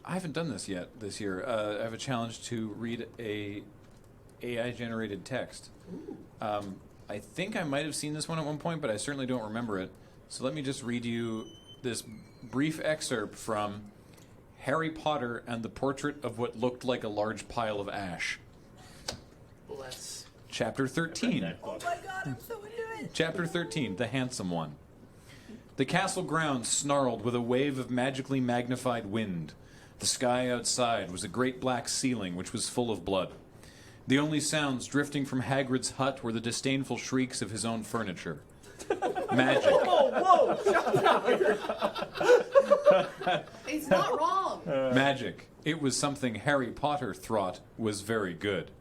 I haven't done this yet this year. I have a challenge to read a AI-generated text. I think I might have seen this one at one point, but I certainly don't remember it. So let me just read you this brief excerpt from Harry Potter and the Portrait of What Looked Like a Large Pile of Ash. Bless. Chapter 13. Oh my god, I'm so into it. Chapter 13, The Handsome One. The castle grounds snarled with a wave of magically magnified wind. The sky outside was a great black ceiling which was full of blood. The only sounds drifting from Hagrid's hut were the disdainful shrieks of his own furniture. Magic. Whoa! He's not wrong. Magic. It was something Harry Potter thought was very good.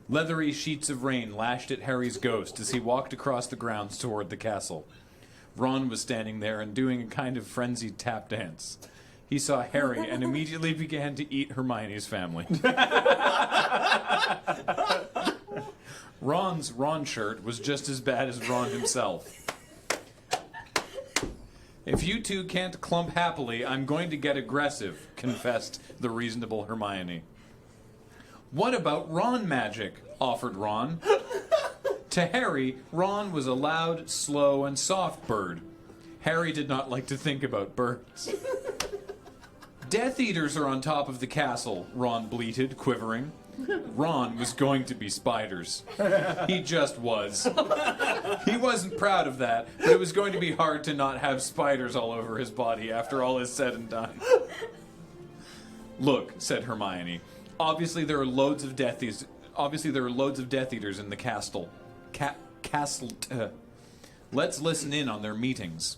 Leathery sheets of rain lashed at Harry's ghost as he walked across the grounds toward the castle. Ron was standing there and doing a kind of frenzied tap dance. He saw Harry and immediately began to eat Hermione's family. Ron's Ron shirt was just as bad as Ron himself. If you two can't clump happily, I'm going to get aggressive, confessed the reasonable Hermione. What about Ron magic? Offered Ron. To Harry, Ron was a loud, slow, and soft bird. Harry did not like to think about birds. Death Eaters are on top of the castle, Ron bleated, quivering. Ron was going to be spiders. He just was. He wasn't proud of that, but it was going to be hard to not have spiders all over his body after all is said and done. Look, said Hermione. Obviously there are loads of Death Eaters in the castle. Let's listen in on their meetings.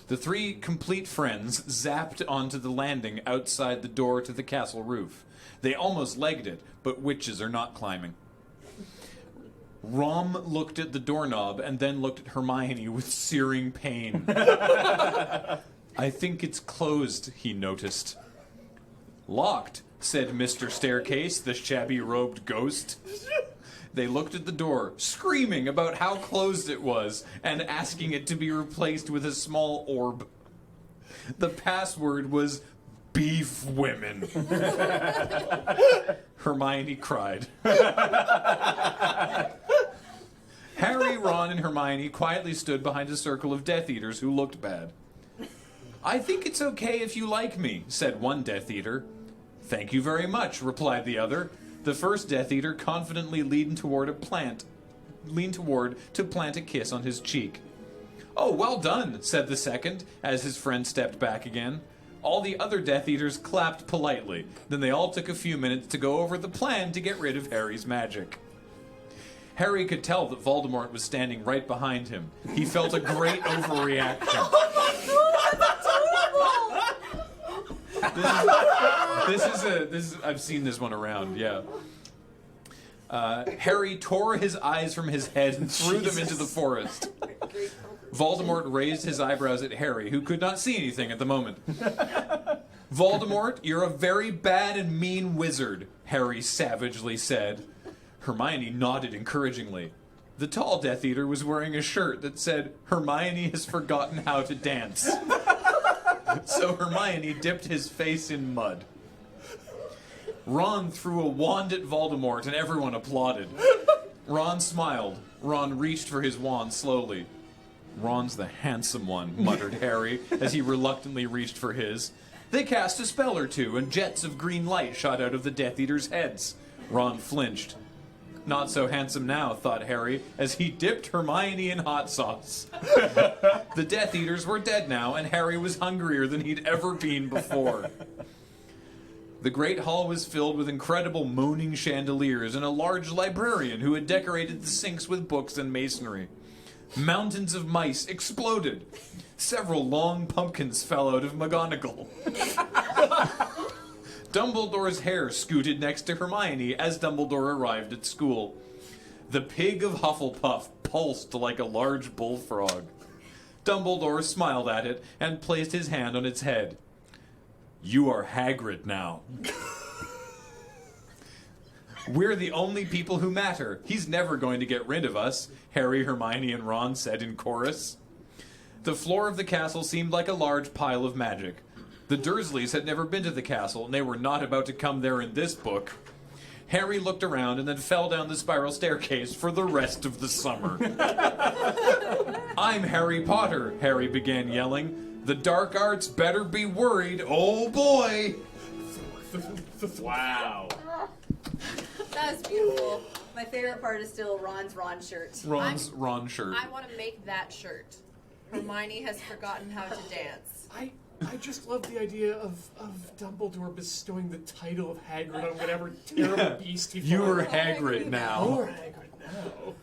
The three complete friends zapped onto the landing outside the door to the castle roof. They almost legged it, but witches are not climbing. Rom looked at the doorknob and then looked at Hermione with searing pain. I think it's closed, he noticed. Locked, said Mr. Staircase, the shabby-robed ghost. They looked at the door, screaming about how closed it was and asking it to be replaced with a small orb. The password was beef women. Hermione cried. Harry, Ron, and Hermione quietly stood behind a circle of Death Eaters who looked bad. I think it's okay if you like me, said one Death Eater. Thank you very much, replied the other. The first Death Eater confidently leaned toward to plant a kiss on his cheek. Oh, well done, said the second, as his friend stepped back again. All the other Death Eaters clapped politely. Then they all took a few minutes to go over the plan to get rid of Harry's magic. Harry could tell that Voldemort was standing right behind him. He felt a great overreaction. I've seen this one around, yeah. Harry tore his eyes from his head and threw them into the forest. Voldemort raised his eyebrows at Harry, who could not see anything at the moment. Voldemort, you're a very bad and mean wizard, Harry savagely said. Hermione nodded encouragingly. The tall Death Eater was wearing a shirt that said, Hermione has forgotten how to dance. So Hermione dipped his face in mud. Ron threw a wand at Voldemort and everyone applauded. Ron smiled. Ron reached for his wand slowly. Ron's the handsome one, muttered Harry as he reluctantly reached for his. They cast a spell or two and jets of green light shot out of the Death Eaters' heads. Ron flinched. Not so handsome now, thought Harry, as he dipped Hermione in hot sauce. The Death Eaters were dead now, and Harry was hungrier than he'd ever been before. The great hall was filled with incredible moaning chandeliers and a large librarian who had decorated the sinks with books and masonry. Mountains of mice exploded. Several long pumpkins fell out of McGonagall. Dumbledore's hair scooted next to Hermione as Dumbledore arrived at school. The pig of Hufflepuff pulsed like a large bullfrog. Dumbledore smiled at it and placed his hand on its head. You are Hagrid now. We're the only people who matter. He's never going to get rid of us, Harry, Hermione, and Ron said in chorus. The floor of the castle seemed like a large pile of magic. The Dursleys had never been to the castle, and they were not about to come there in this book. Harry looked around and then fell down the spiral staircase for the rest of the summer. I'm Harry Potter, Harry began yelling. The dark arts better be worried, oh boy! Wow. That was beautiful. My favorite part is still Ron's Ron shirt. Ron's Ron shirt. I want to make that shirt. Hermione has forgotten how to dance. I just love the idea of Dumbledore bestowing the title of Hagrid on whatever terrible beast he You fought. are Hagrid now. You're Hagrid now.